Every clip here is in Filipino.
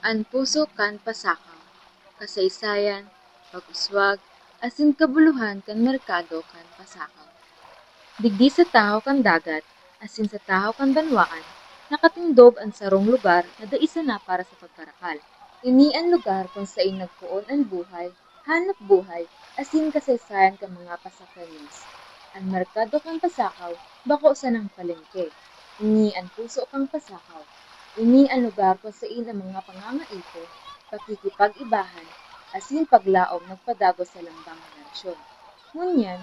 An puso kan pasakaw, kasaysayan, pag-uswag, asin kabuluhan kan merkado kan pasakaw. Digdi sa tahaw kan dagat, asin sa tahaw kan banwaan, nakatindog ang sarong lugar na daisa na para sa pagparakal. Ini ang lugar kung saan nagpuon ang buhay, hanap buhay, asin kasaysayan kan mga pasakanis. Ang merkado kang pasakaw, bako sa ng palengke. Ini ang puso kang pasakaw. Ini ang lugar kung saan ang mga pangangaipo, pakikipag-ibahan, asin paglaom nagpadagos sa lambang henerasyon. Ngunyan,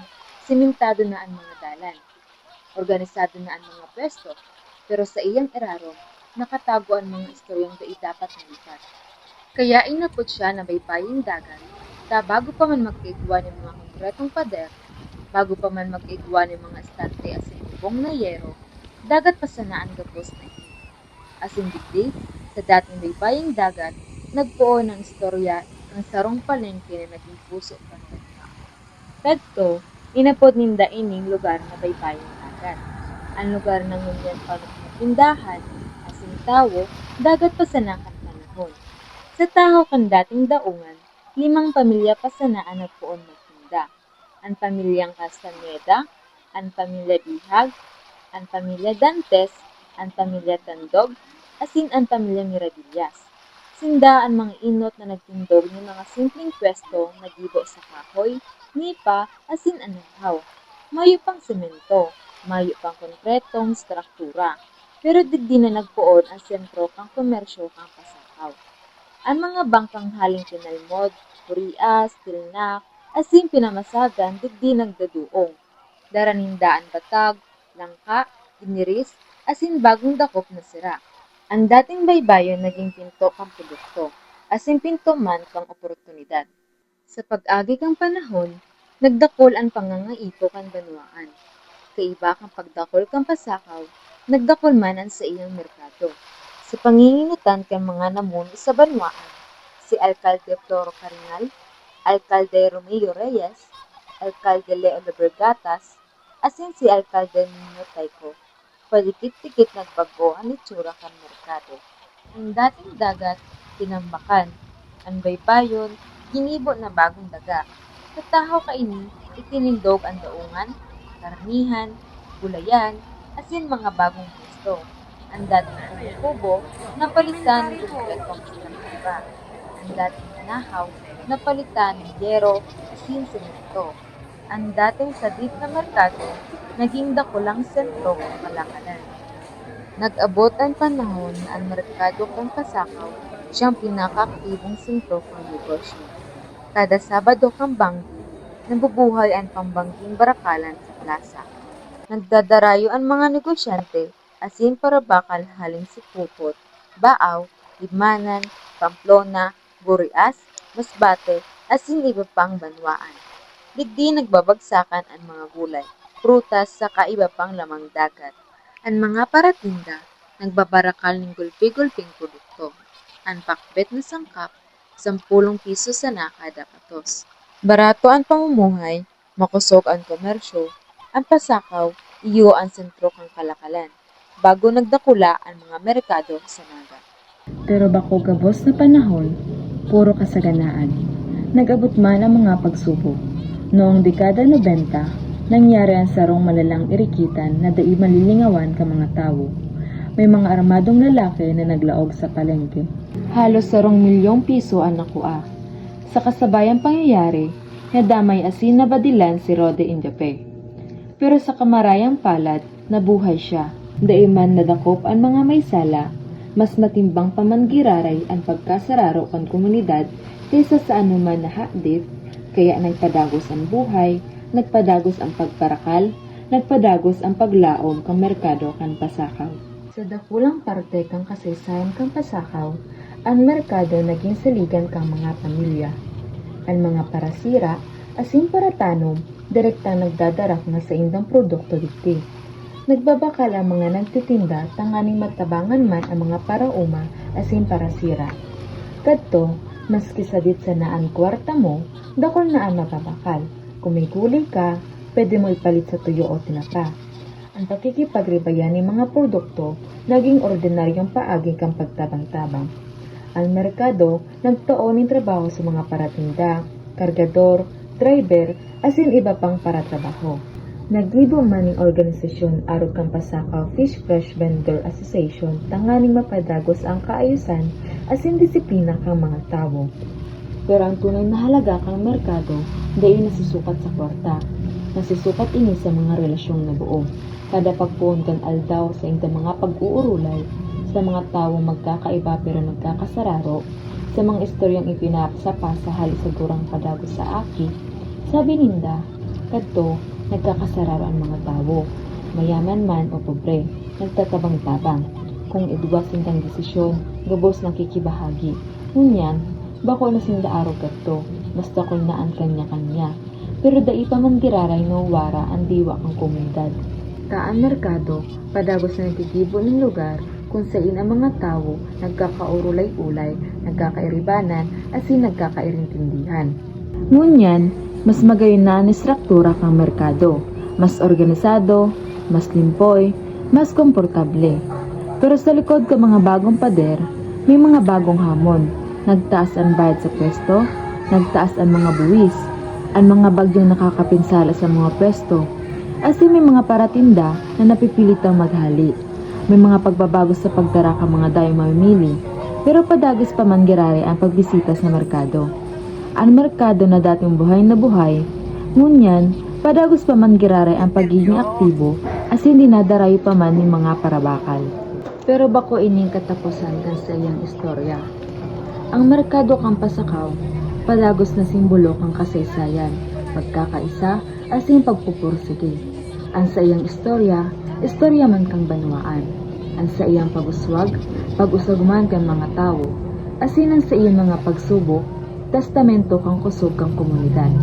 simentado na ang mga dalan. Organisado na ang mga pwesto, pero sa iyang erarom, nakatago ang mga istoryang dai dapat nalipat. Kaya inapod siya na baybaying dagat, ta bago pa man magkaigwa ng mga konkretong pader, bago pa man magkaigwa ng mga estante asin bubong na yero, dagat pa sanaan gapos na ito. Asin digdi, sa dating baybaying dagat, nagpuo ng istorya ng sarong palengke na naging puso kan banwa. Kadto, inapod ninda ining lugar na baybaying dagat. Ang lugar ng ngunyan tindahan, asin tawo, dagat pa sanakan panahon. Sa taho kan dating daungan, 5 pamilya pa sanaan nagpuon magtinda. Ang pamilyang Castaneda, ang pamilya Bihag, ang pamilya Dantes, ang pamilya Tandog, asin ang pamilya Mirabillas. Sinda ang mga inot na nagtindog ng mga simpleng pwesto na gibo sa kahoy, nipa, asin anahaw. Mayo pang semento, mayo pang konkretong struktura. Pero digdi na nagpuon ang sentro kang komersyo kang pasakaw. Ang mga bangkang haling pinalmod, kurias, tilnak, asin pinamasagan digdi nagdaduong. Daranindaan batag, langka, iniris, asin bagong dakop na sira. Ang dating baybayon naging pinto kang produkto, asin pinto man kang oportunidad. Sa pag-agi kang panahon, nagdakol ang pangangaipo kan banwaan. Kaiba kang pagdakol kang pasakaw, nagdakol man ang sa iyang merkado. Sa panginginutan kan mga namuno sa banwaan, si Alcalde Floro Carinal, Alcalde Romeo Reyes, Alcalde Leo Lebergatas, asin si Alcalde Nino Tayco, palikit-tikit nagbago ang itsura kan merkado. Ang dating dagat, tinambakan. Ang baybayon, ginibo na bagong daga. Sa tahaw kaini, itinindog ang daungan, karnihan, gulayan, asin mga bagong pwesto. Ang dating kubo, napalitan ng kumpletong struktura. Ang dating nahaw, napalitan ng yero, asin semento. Ang dating sadit na merkado, naging dakulang sentro ng kalakalan. Nag-abot ang panahon na ang merkado kang pasakaw siyang pinakaaktibong sentro ng negosyo. Kada Sabado kang banggi, nabubuhay ang pambangking barakalan sa plaza. Nagdadarayo ang mga negosyante, asin para bakal haling si Pupot, Baaw, Libmanan, Pamplona, Burias, Masbate, asin iba pang banwaan. Digdi nagbabagsakan ang mga gulay, prutas sa kaiba pang lamang dagat. Ang mga paratinda, nagbabarakal ng gulpi-gulping produkto. Ang pakbet na sangkap, 10 piso sana kada patos. Barato ang pamumuhay, makusog ang komersyo, ang pasakaw, iyo ang sentro kang kalakalan, bago nagdakula ang mga merkado sa naga. Pero bako gabos na panahon, puro kasaganaan. Nag-abot man ang mga pagsubok. Noong dekada 90, nangyari ang sarong malalang irikitan na dai malilingawan ka mga tao. May mga armadong lalaki na naglaog sa palengke. Halos sarong milyong piso ang nakua. Sa kasabayang pangyayari, nadamay asin na badilan si Rode Indiape. Pero sa kamarayang palad, nabuhay siya. Dai man nadakop ang mga may sala, mas matimbang pamangiraray ang pagkasararo kan komunidad kaysa sa anuman na hadit, kaya nagpadagos ang buhay, nagpadagos ang pagparakal, nagpadagos ang paglaom kang merkado kan pasakaw. Sa dakulang parte kang kasaysayan kang pasakaw, ang merkado naging saligan kang mga pamilya. Ang mga parasira, asin para tanom, direktang nagdadarak na sa indang produkto diti. Nagbabakal ang mga nagtitinda tanganing matabangan man ang mga parauma asin parasira. Kadto, maski sadit sa naan kwarta mo, dakol na ang mababakal. Kung may gulay ka, pwede mo ipalit sa tuyo o tinapa. Ang pakikipagribayan ng mga produkto naging ordinaryong paagi kang pagtabang-tabang. Ang merkado nagtuon ng trabaho sa mga paratinda, kargador, driver, asin iba pang paratrabaho. Naglibo man ng organisasyon arog kang Pasakaw Fish Fresh Vendor Association tanganing mapadagos ang kaayusan asin disiplina kang mga tao. Pero ang tunay na halaga kang merkado dayon nasusukat sa kwarta. Nasusukat ini sa mga relasyong nabuo. Kada pagpuon kan aldaw sa inda mga pag-uurulay, sa mga tawong magkakaiba pero nagkakasararo, sa mga istoryang ipinapsapa sa halisigurang padagos sa aki, sabi ninda, kadto nagkakasararo ang mga tao, mayaman man o pobre, nagtatabang-tabang. Kung idwasin kang desisyon, gubos ng kikibahagi. Ngunyan, bako na sinda araw kadto, basta kulnaan kanya-kanya. Pero dai pa man giraray no wara ang diwa kang komunidad. Taan merkado, padagos na nagkikibo ng lugar kung saan ang mga tao nagkakaurulay-ulay, nagkakairibanan, asin nagkakairintindihan. Ngunyan, mas magayon na ang istruktura kang merkado, mas organisado, mas limpoy, mas komportable. Pero sa likod ka mga bagong pader, may mga bagong hamon. Nagtaas ang bayad sa pwesto, nagtaas ang mga buwis, ang mga bagyong nakakapinsala sa mga pwesto, asin may mga paratinda na napipilitang maghali. May mga pagbabago sa pagdara ka mga dayong mamimili, pero padagis pa man girari ang pagbisita sa merkado. Ang merkado na dating buhay na buhay, ngunyan, padagos pa man girari ang pagiging aktibo, asin dinadarayo pa man ng mga parabakal. Pero bako ining katapusan kan sa iyang istorya. Ang merkado kang Pasakaw, padagos na simbolo kang kasaysayan, pagkakaisa, asin pagpupursige. Ang sa iyang istorya man kang banwaan. Ang sa iyang pag-uswag, pag-usag man kang mga tao, asin ang sa iyang mga pagsubok, testamento kang kusog kang komunidad.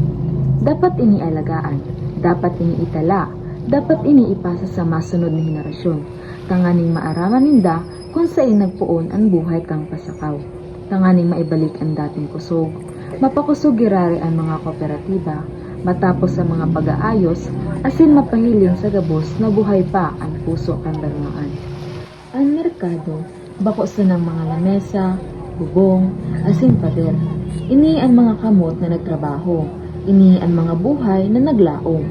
Dapat inialagaan, dapat iniitala, dapat iniipasa sa masunod na henerasyon, tanganing maaraman ninda kung saan nagpuon ang buhay kang Pasakaw. Tanganing maibalik ang dating kusog, mapakusog girari ang mga kooperatiba, matapos sa mga pag-aayos, asin mapahiling sa gabos na buhay pa ang puso kang banwaan. Ang merkado, bako sa ng mga lamesa, bubong, asin pader. Ini ang mga kamot na nagtrabaho, ini ang mga buhay na naglaom,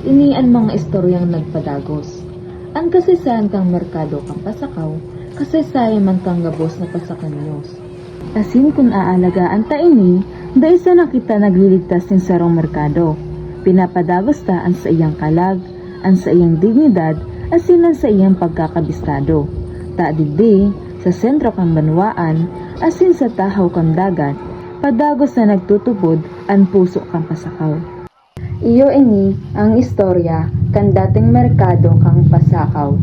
ini ang mga istoryang nagpadagos. Ang kasaysayan kang merkado kang Pasakaw, kasaysayan man kang gabos na pasakanyos. Asin kung aalagaan ta ini, dahil sa nakita nagliligtas ng sarong merkado. Pinapadagos ta ang sa iyang kalag, ang sa iyang dignidad, asin ang sa iyang pagkakabistado. Ta digdi, sa sentro kang banwaan, asin sa tahaw kang dagat, padagos na nagtutubod ang puso kang Pasakaw. Iyo ini ang istorya kan dating merkado kang Pasakaw.